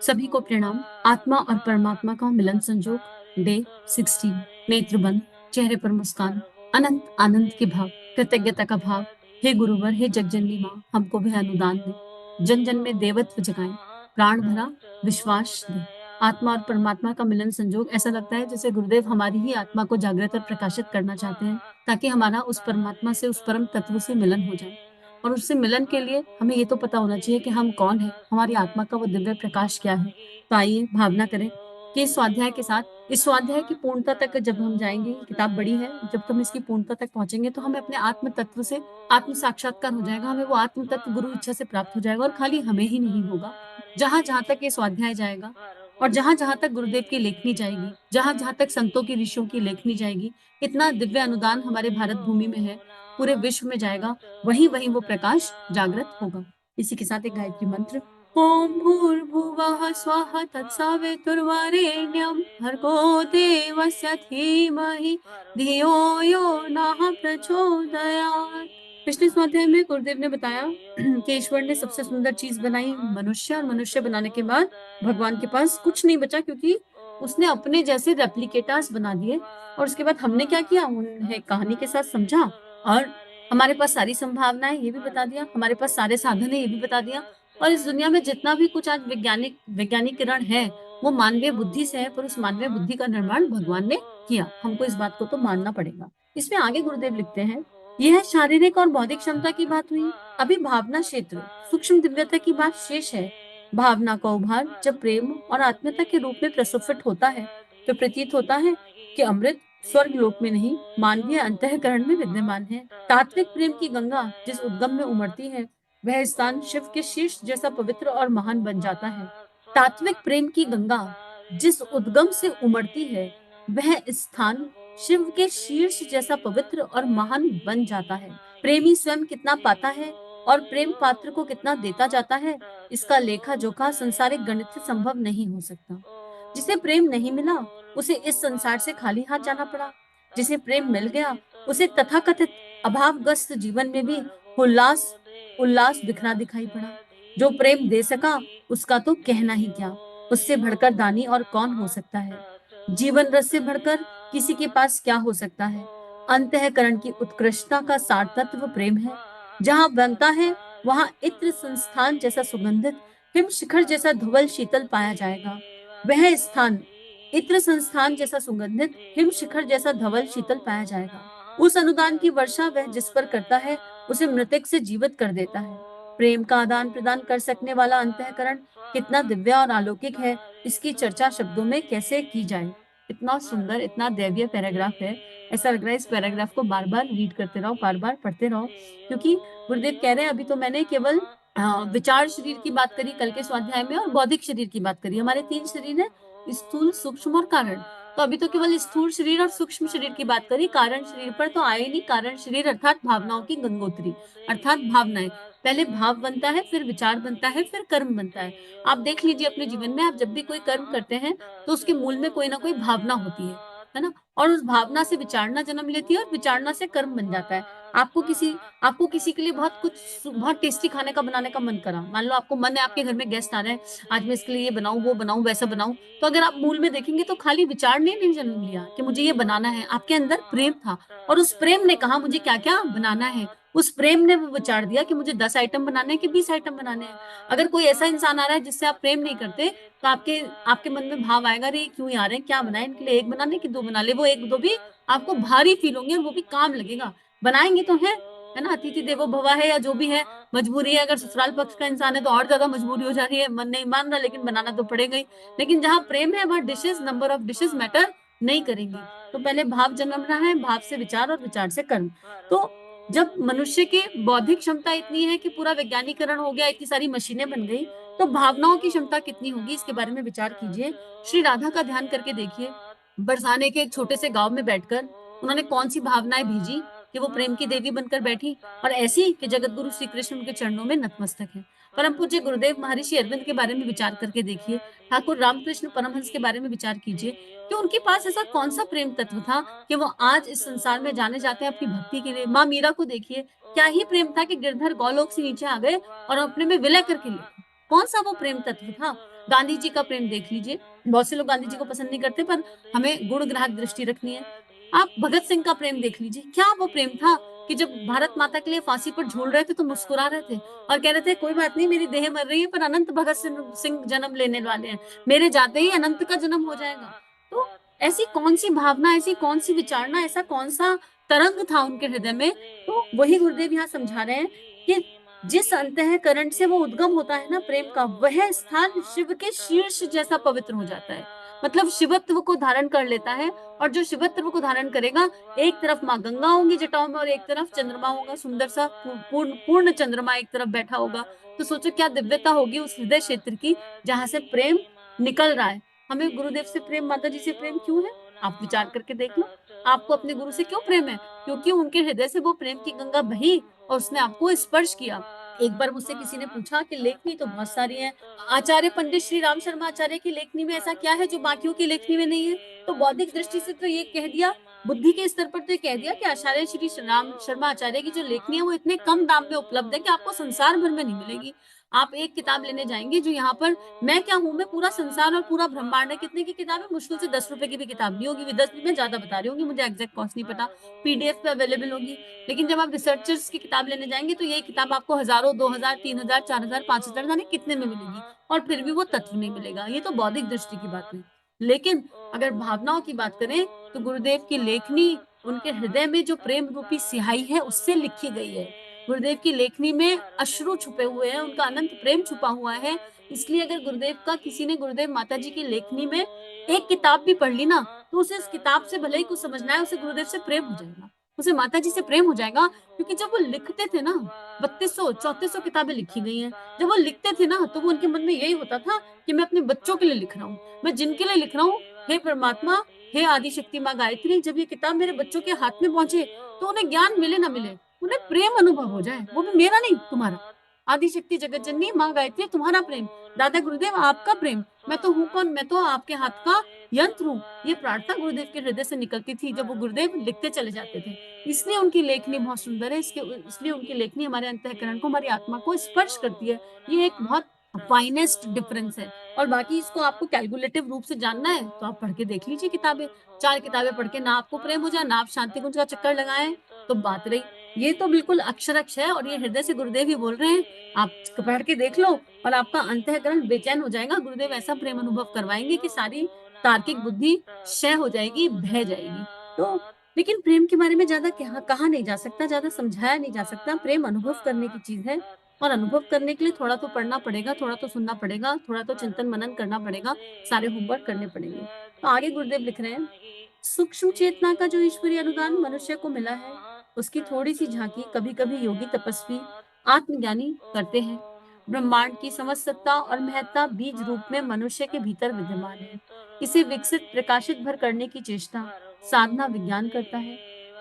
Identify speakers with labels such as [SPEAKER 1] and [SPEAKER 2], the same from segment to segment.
[SPEAKER 1] सभी को प्रणाम। आत्मा और परमात्मा का मिलन संजोग डे 16। नेत्र बंद, चेहरे पर मुस्कान, अनंत आनंद के भाव, कृतज्ञता का भाव। हे गुरुवर, हे जगजननी माँ, हमको भी अनुदान दे, जन जन में देवत्व जगाएं, प्राण भरा विश्वास दे। आत्मा और परमात्मा का मिलन संजोग, ऐसा लगता है जैसे गुरुदेव हमारी ही आत्मा को जागृत और प्रकाशित करना चाहते हैं, ताकि हमारा उस परमात्मा से, उस परम तत्व से मिलन हो जाए। और उससे मिलन के लिए हमें ये तो पता होना चाहिए कि हम कौन हैं, हमारी आत्मा का वो दिव्य प्रकाश क्या है। तो आइए भावना करें कि इस स्वाध्याय के साथ, इस स्वाध्याय की पूर्णता तक जब हम जाएंगे, किताब बड़ी है, जब हम इसकी पूर्णता तक पहुंचेंगे तो हमें अपने आत्म तत्व से आत्म साक्षात्कार हो जाएगा। हमें वो आत्म तत्व गुरु इच्छा से प्राप्त हो जाएगा। और खाली हमें ही नहीं होगा, जहां जहां तक ये स्वाध्याय जाएगा और जहां जहां तक गुरुदेव की लेखनी जाएगी, जहां जहां तक संतों की, ऋषियों की लेखनी जाएगी, इतना दिव्य अनुदान हमारे भारत भूमि में है, पूरे विश्व में जाएगा, वहीं वहीं वो प्रकाश जागृत होगा। इसी के साथ एक गायत्री मंत्र। ओम भूर्भुवः स्वः तत्सवितुर्वरेण्यं भर्गो देवस्य धीमहि धियो यो नः प्रचोदयात्। पिछले स्वाध्याय में गुरुदेव ने बताया कि ईश्वर ने सबसे सुंदर चीज बनाई मनुष्य, और मनुष्य बनाने के बाद भगवान के पास कुछ नहीं बचा, क्योंकि उसने अपने जैसे रेप्लिकेटर्स बना दिए। और उसके बाद हमने क्या किया, उन्हें कहानी के साथ समझा, और हमारे पास सारी संभावनाएं ये भी बता दिया, हमारे पास सारे साधन है ये भी बता दिया। और इस दुनिया में जितना भी कुछ आज वैज्ञानिकरण है, वो मानवीय बुद्धि से है, पर उस मानवीय बुद्धि का निर्माण भगवान ने किया। हमको इस बात को तो मानना पड़ेगा। इसमें आगे गुरुदेव लिखते हैं, यह शारीरिक और बौद्धिक क्षमता की बात हुई। अभी भावना क्षेत्र, सूक्ष्म दिव्यता की बात शेष है। भावना का उभार जब प्रेम और आत्मीयता के रूप में प्रस्फुटित होता है, तो प्रतीत होता है कि अमृत स्वर्ग लोक में नहीं, मानवीय अंतःकरण में विद्यमान है। तात्विक प्रेम की गंगा जिस उद्गम में उमड़ती है, वह स्थान शिव के शीर्ष जैसा पवित्र और महान बन जाता है। तात्विक प्रेम की गंगा जिस उद्गम से उमड़ती है, वह स्थान शिव के शीर्ष जैसा पवित्र और महान बन जाता है। प्रेमी स्वयं कितना पाता है और प्रेम पात्र को कितना देता जाता है, इसका लेखा जोखा संसारिक गणित से संभव नहीं हो सकता। जिसे प्रेम नहीं मिला, उसे इस संसार से खाली हाथ जाना पड़ा। जिसे प्रेम मिल गया, उसे तथाकथित अभावग्रस्त जीवन में भी उल्लास उल्लास बिखरा दिखाई पड़ा। जो प्रेम दे सका, उसका तो कहना ही क्या। उससे बढ़कर दानी और कौन हो सकता है। जीवन रस से बढ़कर किसी के पास क्या हो सकता है। अंतःकरण की उत्कृष्टता का सार तत्व प्रेम है। जहां बनता है, वहां इत्र संस्थान जैसा सुगंधित, हिम शिखर जैसा धवल शीतल पाया जाएगा। वह स्थान इत्र संस्थान जैसा सुगंधित, हिम शिखर जैसा धवल शीतल पाया जाएगा। उस अनुदान की वर्षा वह जिस पर करता है, उसे मृतक से जीवित कर देता है। प्रेम का आदान प्रदान कर सकने वाला अंतःकरण कितना दिव्य और अलौकिक है, इसकी चर्चा शब्दों में कैसे की जाए। इतना सुंदर, इतना दैवीय पैराग्राफ है। ऐसा लग रहा है इस पैराग्राफ को बार बार रीड करते रहो, बार बार पढ़ते रहो, क्योंकि गुरुदेव कह रहे हैं, अभी तो मैंने केवल विचार शरीर की बात करी कल के स्वाध्याय में, और बौद्धिक शरीर की बात करी। हमारे तीन शरीर है, स्थूल, सूक्ष्म और कारण। तो अभी तो केवल स्थूल शरीर और सूक्ष्म शरीर की बात करी, कारण शरीर पर तो आए नहीं। कारण शरीर अर्थात भावनाओं की गंगोत्री, अर्थात भावनाएं। पहले भाव बनता है, फिर विचार बनता है, फिर कर्म बनता है। आप देख लीजिए अपने जीवन में, आप जब भी कोई कर्म करते हैं तो उसके मूल में कोई ना कोई भावना होती है ना। और उस भावना से विचारना जन्म लेती है, और विचारना से कर्म बन जाता है। आपको किसी के लिए बहुत टेस्टी खाने का बनाने का मन करा, मान लो आपको मन है, आपके घर में गेस्ट आ रहे हैं, आज मैं इसके लिए ये बनाऊं, वो बनाऊं, वैसा बनाऊं। तो अगर आप मूल में देखेंगे तो खाली विचार ने नहीं जन्म लिया कि मुझे ये बनाना है। आपके अंदर प्रेम था, और उस प्रेम ने कहा मुझे क्या क्या बनाना है। उस प्रेम ने वो विचार दिया कि मुझे 10 आइटम बनाने हैं कि 20 आइटम बनाने हैं। अगर कोई ऐसा इंसान आ रहा है जिससे आप प्रेम नहीं करते, तो आपके आपके मन में भाव आएगा, अरे क्यों ही आ रहे हैं, क्या बनाए इनके लिए, एक बनाने की दो बना ले। वो एक दो भी आपको भारी फील होंगे, और वो भी काम लगेगा। बनाएंगे तो है ना, अतिथि देवो भव है, या जो भी है, मजबूरी है। अगर ससुराल पक्ष का इंसान है तो और ज्यादा मजबूरी हो जा रही है, मन नहीं मान रहा, लेकिन बनाना तो पड़ेगा ही। लेकिन जहां प्रेम है, वहां dishes, number of dishes matter नहीं करेंगी। तो पहले भाव जन्म रहा है, भाव से विचार और विचार से कर्म। तो जब मनुष्य की बौद्धिक क्षमता इतनी है कि पूरा वैज्ञानिकरण हो गया, इतनी सारी मशीनें बन गई, तो भावनाओं की क्षमता कितनी होगी, इसके बारे में विचार कीजिए। श्री राधा का ध्यान करके देखिए। बरसाने के एक छोटे से गांव में बैठकर उन्होंने कौन सी भावनाएं भेजी कि वो प्रेम की देवी बनकर बैठी, और ऐसी कि जगत गुरु श्री कृष्ण उनके चरणों में नतमस्तक है। परम पूज्य गुरुदेव महर्षि अरविंद के बारे में विचार करके देखिए। ठाकुर रामकृष्ण परमहंस के बारे में विचार कीजिए कि उनके पास ऐसा कौन सा प्रेम तत्व था कि वो आज इस संसार में जाने जाते हैं अपनी भक्ति के लिए। माँ मीरा को देखिए, क्या ही प्रेम था कि गिरधर गौलोक से नीचे आ गए और अपने में विलय करके लिए। कौन सा वो प्रेम तत्व था। गांधी जी का प्रेम देख लीजिए, बहुत से लोग गांधी जी को पसंद नहीं करते, पर हमें गुण ग्राहक दृष्टि रखनी है। आप भगत सिंह का प्रेम देख लीजिए, क्या वो प्रेम था कि जब भारत माता के लिए फांसी पर झूल रहे थे तो मुस्कुरा रहे थे और कह रहे थे कोई बात नहीं, मेरी देह मर रही है पर अनंत भगत सिंह जन्म लेने वाले हैं, मेरे जाते ही अनंत का जन्म हो जाएगा। तो ऐसी कौन सी भावना, ऐसी कौन सी विचारना, ऐसा कौन सा तरंग था उनके हृदय में। तो वही गुरुदेव यहाँ समझा रहे हैं कि जिस अंतःकरण से वो उद्गम होता है ना प्रेम का, वह स्थान शिव के शीर्ष जैसा पवित्र हो जाता है। मतलब शिवत्व को धारण कर लेता है, और जो शिवत्व को धारण करेगा, एक तरफ माँ गंगा होंगी जटाओं में और एक तरफ चंद्रमा होगा, सुंदर सा पूर्ण पूर्ण चंद्रमा एक तरफ बैठा होगा। तो सोचो क्या दिव्यता होगी उस हृदय क्षेत्र की जहां से प्रेम निकल रहा है। हमें गुरुदेव से प्रेम, माता जी से प्रेम क्यों है? आप विचार करके देख लो, आपको अपने गुरु से क्यों प्रेम है? क्योंकि उनके हृदय से वो प्रेम की गंगा बही और उसने आपको स्पर्श किया। एक बार मुझसे किसी ने पूछा कि लेखनी तो बहुत सारी है, आचार्य पंडित श्री राम शर्मा आचार्य की लेखनी में ऐसा क्या है जो बाकियों की लेखनी में नहीं है? तो बौद्धिक दृष्टि से तो ये कह दिया, बुद्धि के स्तर पर तो ये कह दिया कि आचार्य श्री राम शर्मा आचार्य की जो लेखनी है वो इतने कम दाम में उपलब्ध है कि आपको संसार भर में नहीं मिलेगी। आप एक किताब लेने जाएंगे जो यहाँ पर मैं क्या हूं, मैं पूरा संसार और पूरा ब्रह्मांड है, कितने की किताब है? मुश्किल से 10 रुपए की भी किताब नहीं होगी, 10 में ज्यादा बता रही होंगी, मुझे एग्जैक्ट कॉस्ट नहीं पता, पीडीएफ पे अवेलेबल होगी। लेकिन जब आप रिसर्चर्स की किताब लेने जाएंगे तो ये किताब आपको हजारों, 2000, 3000, 4000, 5000 जाने कितने में मिलेगी, और फिर भी वो तत्व नहीं मिलेगा। ये तो बौद्धिक दृष्टि की बात है। लेकिन अगर भावनाओं की बात करें तो गुरुदेव की लेखनी उनके हृदय में जो प्रेम रूपी स्याही है उससे लिखी गई है। गुरुदेव की लेखनी में अश्रु छुपे हुए हैं, उनका अनंत प्रेम छुपा हुआ है। इसलिए अगर गुरुदेव का किसी ने गुरुदेव माता जी की लेखनी में एक किताब भी पढ़ ली ना, तो उसे इस किताब से भले ही कुछ समझना है, उसे गुरुदेव से प्रेम हो जाएगा, उसे माता जी से प्रेम हो जाएगा। क्योंकि जब वो लिखते थे ना, 3200 3400 किताबें लिखी गई हैं, जब वो लिखते थे ना तो वो उनके मन में यही होता था कि मैं अपने बच्चों के लिए लिख रहा हूँ, मैं जिनके लिए लिख रहा हूँ, हे परमात्मा, हे आदि शक्ति माँ गायत्री, जब ये किताब मेरे बच्चों के हाथ में पहुंचे तो उन्हें ज्ञान मिले ना मिले, उन्हें प्रेम अनुभव हो जाए, वो भी मेरा नहीं तुम्हारा। आदि शक्ति जगत जननी माँ गायत्री तुम्हारा प्रेम, दादा गुरुदेव आपका प्रेम, मैं तो हूँ कौन, मैं तो आपके हाथ का यंत्र हूँ। ये प्रार्थना गुरुदेव के हृदय से निकलती थी जब वो गुरुदेव लिखते चले जाते थे। इसलिए उनकी लेखनी बहुत सुंदर है, इसलिए उनकी लेखनी हमारे अंतःकरण को, हमारी आत्मा को स्पर्श करती है। ये एक बहुत फाइनेस्ट डिफरेंस है। और बाकी इसको आपको कैलकुलेटिव रूप से जानना है तो आप पढ़ के देख लीजिए किताबें, 4 किताबें पढ़ के ना आपको प्रेम हो जाए, ना आप शांति कुंज का चक्कर लगाएं, तो बात रही। ये तो बिल्कुल अक्षरक्ष है और ये हृदय से गुरुदेव ही बोल रहे हैं। आप पढ़ के देख लो और आपका अंतःकरण बेचैन हो जाएगा। गुरुदेव ऐसा प्रेम अनुभव करवाएंगे कि सारी तार्किक बुद्धि क्षय हो जाएगी, बह जाएगी। तो लेकिन प्रेम के बारे में ज्यादा कहा नहीं जा सकता, ज्यादा समझाया नहीं जा सकता। प्रेम अनुभव करने की चीज है, और अनुभव करने के लिए थोड़ा तो पढ़ना पड़ेगा, थोड़ा तो सुनना पड़ेगा, थोड़ा तो चिंतन मनन करना पड़ेगा, सारे होमवर्क करने पड़ेंगे। तो आगे गुरुदेव लिख रहे हैं, सूक्ष्म चेतना का जो ईश्वरीय अनुदान मनुष्य को मिला है, उसकी थोड़ी सी झांकी कभी कभी योगी तपस्वी आत्मज्ञानी करते हैं। ब्रह्मांड की समस्त सत्ता और महत्ता बीज रूप में मनुष्य के भीतर विद्यमान है। इसे विकसित प्रकाशित भर करने की चेष्टा साधना विज्ञान करता है।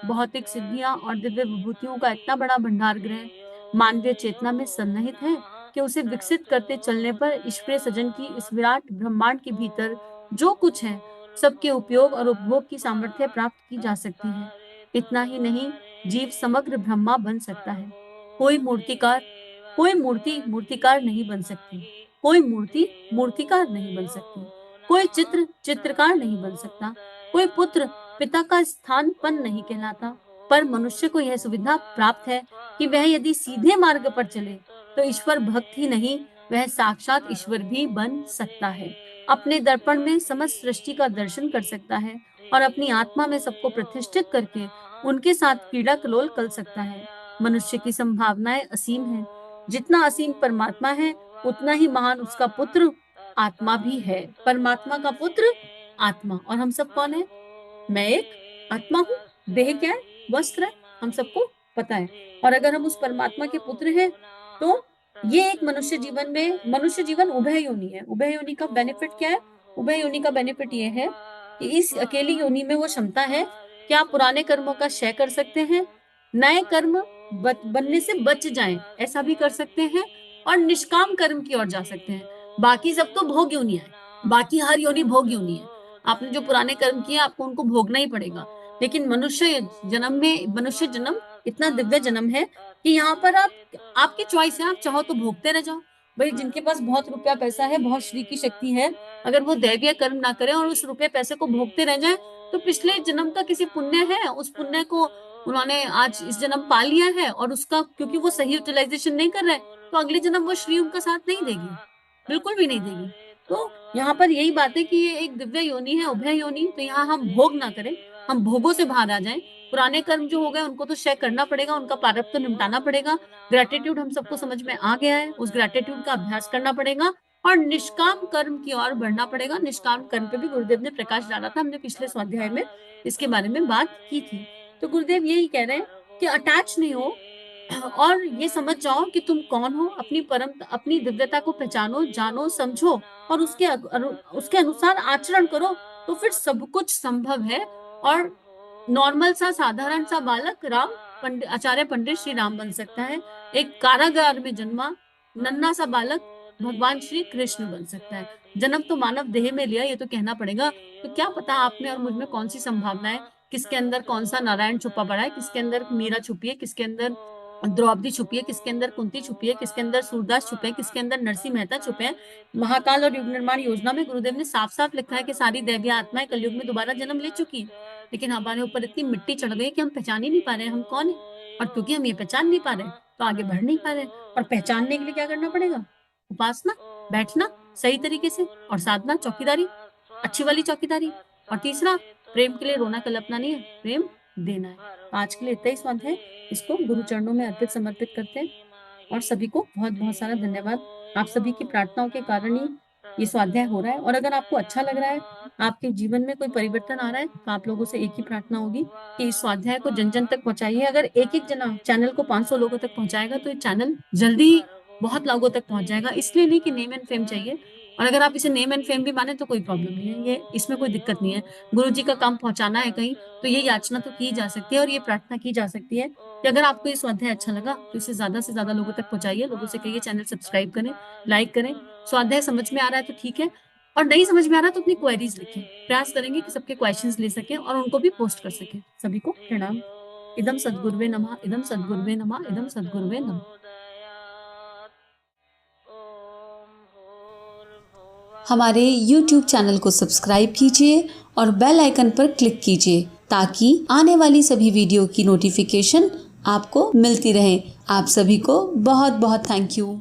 [SPEAKER 1] भौतिक सिद्धियां और दिव्य विभूतियों का इतना बड़ा भंडार ग्रह मानवीय चेतना में सन्निहित है कि उसे विकसित करते चलने पर ईश्वरीय सृजन की इस विराट ब्रह्मांड के भीतर जो कुछ है सबके उपयोग और उपभोग की सामर्थ्य प्राप्त की जा सकती है। इतना ही नहीं, जीव समग्र ब्रह्मा बन सकता है। कोई मूर्तिकार कोई मूर्ति मूर्तिकार नहीं बन सकती, कोई मूर्ति मूर्तिकार नहीं बन सकती, कोई चित्र चित्रकार नहीं बन सकता, कोई पुत्र पिता का स्थानपन्न नहीं कहलाता। पर मनुष्य को यह सुविधा प्राप्त है कि वह यदि सीधे मार्ग पर चले तो ईश्वर भक्त ही नहीं, वह साक्षात ईश्वर भी बन सकता है। अपने दर्पण में समस्त सृष्टि का दर्शन कर सकता है और अपनी आत्मा में सबको प्रतिष्ठित करके उनके साथ क्रीड़ा कलोल कर सकता है। मनुष्य की संभावनाएं असीम हैं। जितना असीम परमात्मा है उतना ही महान उसका पुत्र आत्मा भी है। परमात्मा का पुत्र आत्मा, और हम सब कौन है? मैं एक आत्मा हूँ, देह क्या है? वस्त्र है, हम सबको पता है। और अगर हम उस परमात्मा के पुत्र हैं तो ये एक मनुष्य जीवन में, मनुष्य जीवन उभय योनि है। उभय योनि का बेनिफिट क्या है? उभय योनि का बेनिफिट ये है कि इस अकेली योनि में वो क्षमता है कि आप पुराने कर्मों का क्षय कर सकते हैं, नए कर्म बनने से बच जाएं, ऐसा भी कर सकते हैं, और निष्काम कर्म की ओर जा सकते हैं। बाकी सब तो भोग योनियां है, बाकी हर योनि भोग योनि है। आपने जो पुराने कर्म किए आपको उनको भोगना ही पड़ेगा। लेकिन मनुष्य जन्म इतना दिव्य जन्म है कि यहाँ पर आपकी चॉइस है, आप चाहो तो भोगते रह जाओ, भाई जिनके पास बहुत रुपया पैसा है, बहुत श्री की शक्ति है, अगर वो दैवीय कर्म ना करें और उस रुपये पैसे को भोगते रह जाएं, तो पिछले जन्म का किसी पुण्य है, उस पुण्य को उन्होंने आज इस जन्म पा लिया है, और उसका क्योंकि वो सही यूटिलाइजेशन नहीं कर रहे, तो अगले जन्म वो श्री उनका साथ नहीं देगी, बिल्कुल भी नहीं देगी। तो यहाँ पर यही बात है कि ये एक दिव्य योनि है, उभय योनि, तो यहाँ हम भोग ना करें, हम भोगों से बाहर आ जाएं। पुराने कर्म जो हो गए उनको तो क्षय करना पड़ेगा, उनका प्रारब्ध तो निपटाना पड़ेगा। ग्रेटिट्यूड हम सबको समझ में आ गया है, उस ग्रेटिट्यूड का अभ्यास करना पड़ेगा और निष्काम कर्म की ओर बढ़ना पड़ेगा। निष्काम कर्म पे भी गुरुदेव ने प्रकाश डाला था, हमने पिछले स्वाध्याय में इसके बारे में बात की थी। तो गुरुदेव यही कह रहे हैं कि अटैच नहीं हो और ये समझ जाओ कि तुम कौन हो, अपनी दिव्यता को पहचानो, जानो, समझो और उसके अनुसार आचरण करो, तो फिर सब कुछ संभव है। और नॉर्मल सा साधारण सा बालक आचार्य पंडित श्री राम बन सकता है। एक कारागार में जन्मा नन्हा सा बालक भगवान श्री कृष्ण बन सकता है। जन्म तो मानव देह में लिया, ये तो कहना पड़ेगा। तो क्या पता आप में और मुझ में कौन सी संभावना है, किसके अंदर कौन सा नारायण छुपा पड़ा है, किसके अंदर मीरा छुपी है, किसके अंदर द्रौपदी छुपी है, किसके अंदर कुंती छुपी है, किसके अंदर सूरदास छुपे हैं, किसके अंदर नरसिंह मेहता छुपे हैं। महाकाल और युग निर्माण योजना में गुरुदेव ने साफ साफ लिखा है कि सारी दैवीय आत्माएं कलयुग में दोबारा जन्म ले चुकी है, लेकिन हमारे ऊपर इतनी मिट्टी चढ़ गई कि हम पहचान ही नहीं पा रहे हैं हम कौन है। और क्योंकि हम ये पहचान नहीं पा रहे तो आगे बढ़ नहीं पा रहे। और पहचानने के लिए क्या करना पड़ेगा? उपासना, बैठना सही तरीके से, और साधना, चौकीदारी, अच्छी वाली चौकीदारी। और तीसरा, प्रेम के लिए रोना कल्पना नहीं है, प्रेम देना है। आज के लिए इतना ही स्वाद है, इसको गुरु चरणों में अर्पित समर्पित करते हैं। और सभी को बहुत बहुत सारा धन्यवाद। आप सभी की प्रार्थनाओं के कारण ही ये स्वाध्याय हो रहा है। और अगर आपको अच्छा लग रहा है, आपके जीवन में कोई परिवर्तन आ रहा है, तो आप लोगों से एक ही प्रार्थना होगी कि इस स्वाध्याय को जन जन तक पहुंचाइए। अगर एक एक जना चैनल को 500 लोगों तक पहुंचाएगा तो ये चैनल जल्दी ही बहुत लोगों तक पहुंच जाएगा। इसलिए नहीं कि नेम एंड फेम चाहिए, और अगर आप इसे नेम एंड फेम भी माने तो कोई प्रॉब्लम नहीं है, ये इसमें कोई दिक्कत नहीं है। गुरु जी का काम पहुंचाना है कहीं, तो ये याचना तो की जा सकती है और ये प्रार्थना की जा सकती है कि अगर आपको ये स्वाध्याय अच्छा लगा तो इसे ज्यादा से ज्यादा लोगों तक पहुंचाइए। लोगों से कहिए चैनल सब्सक्राइब करें, लाइक करें। स्वाध्याय समझ में आ रहा है तो ठीक है, और नहीं समझ में आ रहा तो अपनी क्वेरीज लिखें। प्रयास करेंगे कि सबके क्वेश्चंस ले सकें और उनको भी पोस्ट कर सकें। सभी को प्रणाम। इदम सद्गुरुवे नमः, इदम सद्गुरुवे नमः, इदम सद्गुरुवे नमः।
[SPEAKER 2] हमारे YouTube चैनल को सब्सक्राइब कीजिए और बेल आइकन पर क्लिक कीजिए ताकि आने वाली सभी वीडियो की नोटिफिकेशन आपको मिलती रहे। आप सभी को बहुत बहुत थैंक यू।